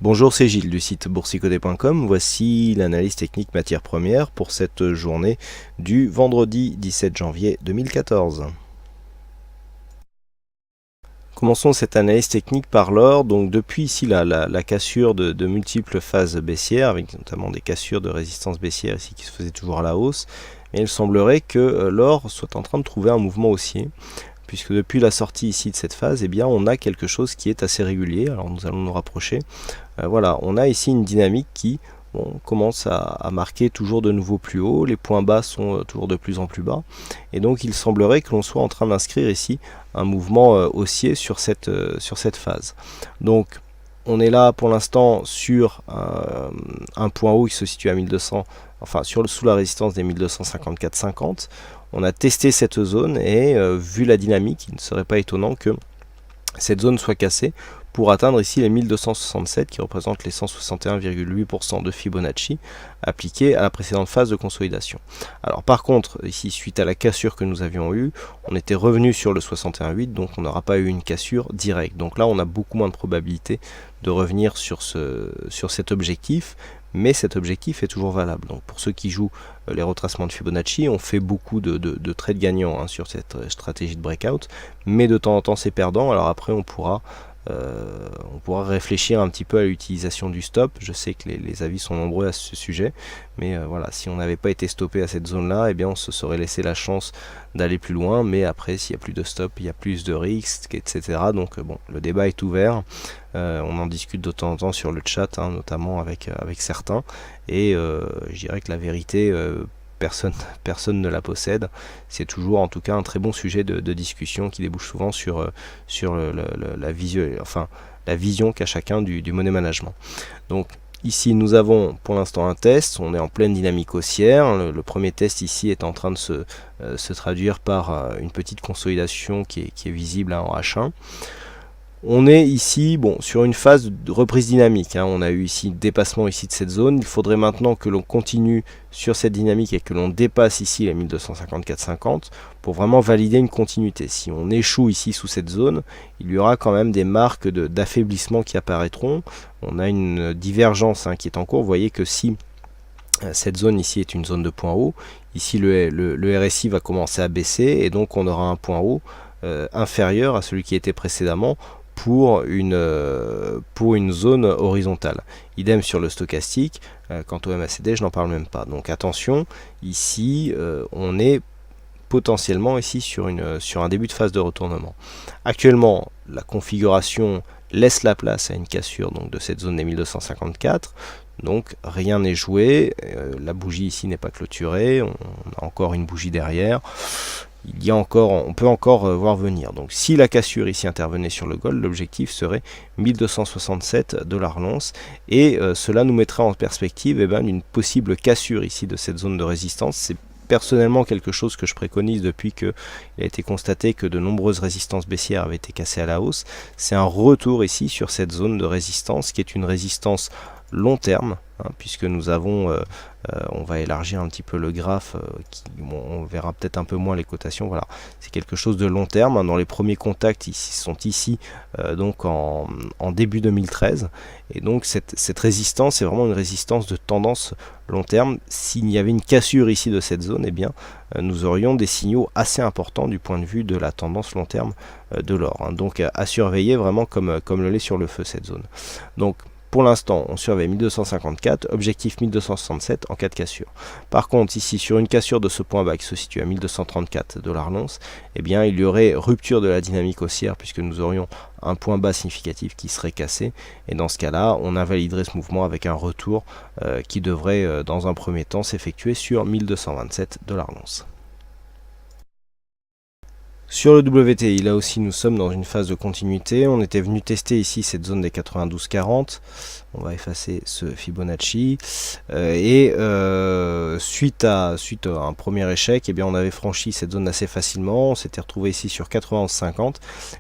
Bonjour, c'est Gilles du site boursicoté.com. Voici l'analyse technique matières premières pour cette journée du vendredi 17 janvier 2014. Commençons cette analyse technique par l'or. Donc depuis ici la cassure de multiples phases baissières, avec notamment des cassures de résistance baissière ici qui se faisaient toujours à la hausse, mais il semblerait que l'or soit en train de trouver un mouvement haussier, puisque depuis la sortie ici de cette phase, eh bien, on a quelque chose qui est assez régulier. Alors nous allons nous rapprocher. Voilà, on a ici une dynamique qui commence à marquer toujours de nouveau plus haut. Les points bas sont toujours de plus en plus bas. Et donc il semblerait que l'on soit en train d'inscrire ici un mouvement haussier sur cette phase. Donc on est là pour l'instant sur un point haut qui se situe à 1200, enfin sous la résistance des 1254,50. On a testé cette zone et vu la dynamique, il ne serait pas étonnant que cette zone soit cassée pour atteindre ici les 1267 qui représentent les 161,8% de Fibonacci appliqués à la précédente phase de consolidation. Alors par contre, ici suite à la cassure que nous avions eue, on était revenu sur le 61,8, donc on n'aura pas eu une cassure directe. Donc là on a beaucoup moins de probabilité de revenir sur cet objectif, mais cet objectif est toujours valable. Donc pour ceux qui jouent les retracements de Fibonacci, on fait beaucoup de trades gagnants sur cette stratégie de breakout, mais de temps en temps c'est perdant. Alors après on pourra réfléchir un petit peu à l'utilisation du stop. Je sais que les avis sont nombreux à ce sujet, mais voilà, si on n'avait pas été stoppé à cette zone là, eh bien on se serait laissé la chance d'aller plus loin, mais après s'il n'y a plus de stop, il y a plus de risques, etc. Donc bon, le débat est ouvert. On en discute de temps en temps sur le chat, notamment avec certains, et je dirais que la vérité, personne ne la possède. C'est toujours en tout cas un très bon sujet de discussion qui débouche souvent sur la vision qu'a chacun du money management. Donc ici nous avons pour l'instant un test, on est en pleine dynamique haussière. Le premier test ici est en train de se traduire par une petite consolidation qui est visible en H1. On est ici sur une phase de reprise dynamique. On a eu ici dépassement ici de cette zone. Il faudrait maintenant que l'on continue sur cette dynamique et que l'on dépasse ici les 1254,50 pour vraiment valider une continuité. Si on échoue ici sous cette zone, il y aura quand même des marques d'affaiblissement qui apparaîtront. On a une divergence qui est en cours. Vous voyez que si cette zone ici est une zone de point haut, ici le RSI va commencer à baisser et donc on aura un point haut inférieur à celui qui était précédemment pour une zone horizontale. Idem sur le stochastique. Quant au MACD, je n'en parle même pas. Donc attention, ici on est potentiellement ici sur un début de phase de retournement. Actuellement, la configuration laisse la place à une cassure de cette zone des 1254. Donc rien n'est joué. La bougie ici n'est pas clôturée. On a encore une bougie derrière. On peut encore voir venir. Donc si la cassure ici intervenait sur le gold, l'objectif serait 1267 $ l'once, et cela nous mettrait en perspective d'une possible cassure ici de cette zone de résistance. C'est personnellement quelque chose que je préconise depuis qu'il a été constaté que de nombreuses résistances baissières avaient été cassées à la hausse. C'est un retour ici sur cette zone de résistance qui est une résistance long terme, puisque nous avons on va élargir un petit peu le graphe, on verra peut-être un peu moins les cotations. Voilà, c'est quelque chose de long terme. Dans les premiers contacts sont ici donc en début 2013, et donc cette résistance est vraiment une résistance de tendance long terme. S'il y avait une cassure ici de cette zone, eh bien nous aurions des signaux assez importants du point de vue de la tendance long terme de l'or. Donc à surveiller vraiment comme le lait sur le feu cette zone. Donc pour l'instant, on surveille 1254, objectif 1267 en cas de cassure. Par contre, ici, sur une cassure de ce point bas qui se situe à 1234 $ l'once, eh bien, il y aurait rupture de la dynamique haussière puisque nous aurions un point bas significatif qui serait cassé. Et dans ce cas-là, on invaliderait ce mouvement avec un retour qui devrait, dans un premier temps, s'effectuer sur 1227 $ l'once. Sur le WTI, là aussi nous sommes dans une phase de continuité. On était venu tester ici cette zone des 92,40. On va effacer ce Fibonacci. Suite à un premier échec, eh bien, on avait franchi cette zone assez facilement. On s'était retrouvé ici sur 91,50.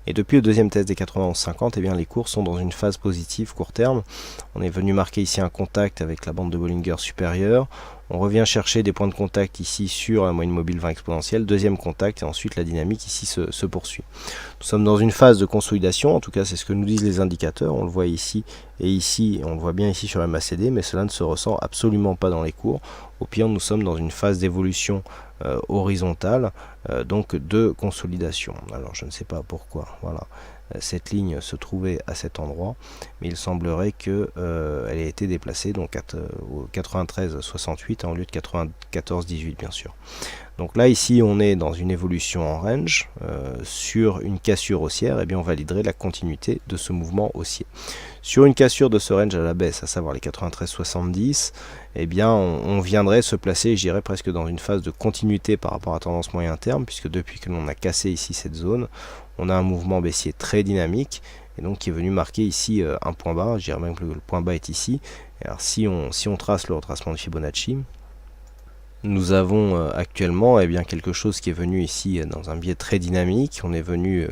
Et depuis le deuxième test des 91,50, eh bien, les cours sont dans une phase positive court terme. On est venu marquer ici un contact avec la bande de Bollinger supérieure. On revient chercher des points de contact ici sur la moyenne mobile 20 exponentielle, deuxième contact, et ensuite la dynamique ici se poursuit. Nous sommes dans une phase de consolidation, en tout cas c'est ce que nous disent les indicateurs, on le voit ici et ici, on le voit bien ici sur la MACD, mais cela ne se ressent absolument pas dans les cours. Au pire, nous sommes dans une phase d'évolution horizontale, donc de consolidation. Alors je ne sais pas pourquoi, voilà. Cette ligne se trouvait à cet endroit, mais il semblerait qu'elle ait été déplacée donc au 93,68 en lieu de 94,18 bien sûr. Donc là ici on est dans une évolution en range sur une cassure haussière, et bien on validerait la continuité de ce mouvement haussier. Sur une cassure de ce range à la baisse, à savoir les 93,70, eh bien on viendrait se placer, je dirais presque dans une phase de continuité par rapport à tendance moyen terme, puisque depuis que l'on a cassé ici cette zone, on a un mouvement baissier très dynamique, et donc qui est venu marquer ici un point bas. Je dirais même que le point bas est ici. Et alors si on trace le retracement de Fibonacci, nous avons actuellement bien quelque chose qui est venu ici dans un biais très dynamique. On est venu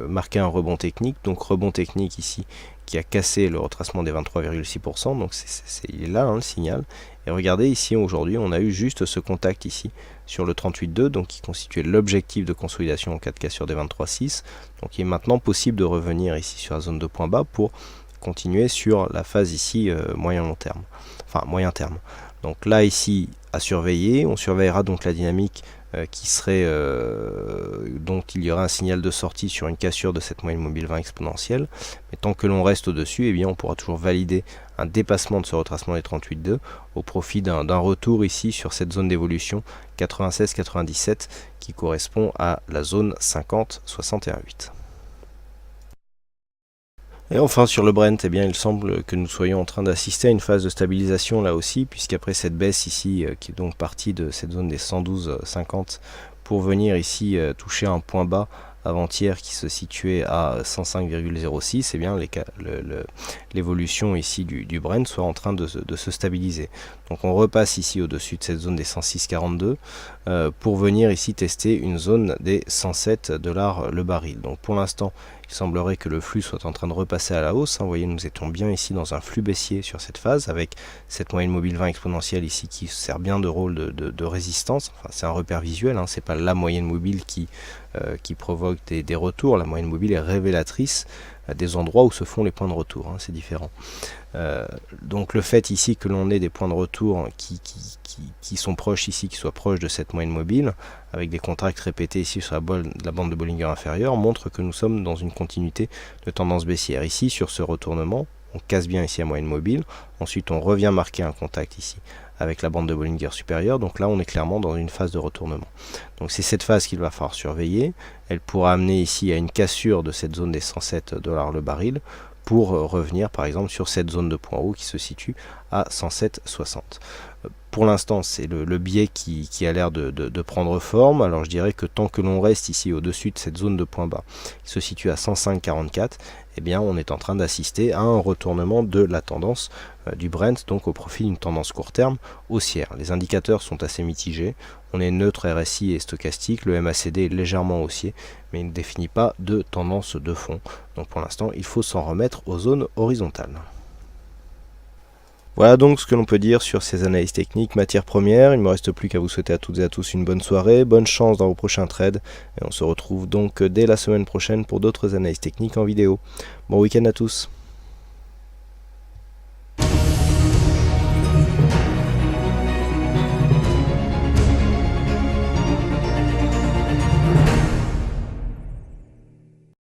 marquer un rebond technique, donc rebond technique ici qui a cassé le retracement des 23,6%, donc il est là le signal. Et regardez ici aujourd'hui on a eu juste ce contact ici sur le 38,2, donc qui constituait l'objectif de consolidation en cas de cassure des 23,6. Donc il est maintenant possible de revenir ici sur la zone de point bas pour continuer sur la phase ici moyen terme. Donc là ici à surveiller, on surveillera donc la dynamique qui serait donc il y aura un signal de sortie sur une cassure de cette moyenne mobile 20 exponentielle, mais tant que l'on reste au-dessus, eh bien on pourra toujours valider un dépassement de ce retracement des 38,2 au profit d'un retour ici sur cette zone d'évolution 96,97 qui correspond à la zone 50,61,8. Et enfin sur le Brent, eh bien, il semble que nous soyons en train d'assister à une phase de stabilisation là aussi, puisqu'après cette baisse ici, qui est donc partie de cette zone des 112,50 pour venir ici toucher un point bas avant-hier qui se situait à 105,06, eh bien l'évolution ici du Brent soit en train de se stabiliser. Donc on repasse ici au-dessus de cette zone des 106,42 pour venir ici tester une zone des 107$ le baril. Donc pour l'instant, il semblerait que le flux soit en train de repasser à la hausse. Vous voyez, nous étions bien ici dans un flux baissier sur cette phase, avec cette moyenne mobile 20 exponentielle ici qui sert bien de rôle de résistance. Enfin, c'est un repère visuel, c'est pas la moyenne mobile qui provoque des retours. La moyenne mobile est révélatrice des endroits où se font les points de retour, c'est différent. Donc le fait ici que l'on ait des points de retour qui sont proches ici, qui soient proches de cette moyenne mobile, avec des contracts répétés ici sur la bande de Bollinger inférieure, montre que nous sommes dans une continuité de tendance baissière. Ici, sur ce retournement, on casse bien ici la moyenne mobile, ensuite on revient marquer un contact ici avec la bande de Bollinger supérieure, donc là on est clairement dans une phase de retournement. Donc c'est cette phase qu'il va falloir surveiller, elle pourra amener ici à une cassure de cette zone des 107$ le baril, pour revenir par exemple sur cette zone de point haut qui se situe à 107,60. Pour l'instant c'est le biais qui a l'air de prendre forme. Alors je dirais que tant que l'on reste ici au-dessus de cette zone de point bas qui se situe à 105,44, eh bien on est en train d'assister à un retournement de la tendance du Brent, donc au profit d'une tendance court terme haussière. Les indicateurs sont assez mitigés, on est neutre RSI et stochastique, le MACD est légèrement haussier, mais il ne définit pas de tendance de fond. Donc pour l'instant, il faut s'en remettre aux zones horizontales. Voilà donc ce que l'on peut dire sur ces analyses techniques matières premières. Il ne me reste plus qu'à vous souhaiter à toutes et à tous une bonne soirée, bonne chance dans vos prochains trades, et on se retrouve donc dès la semaine prochaine pour d'autres analyses techniques en vidéo. Bon week-end à tous.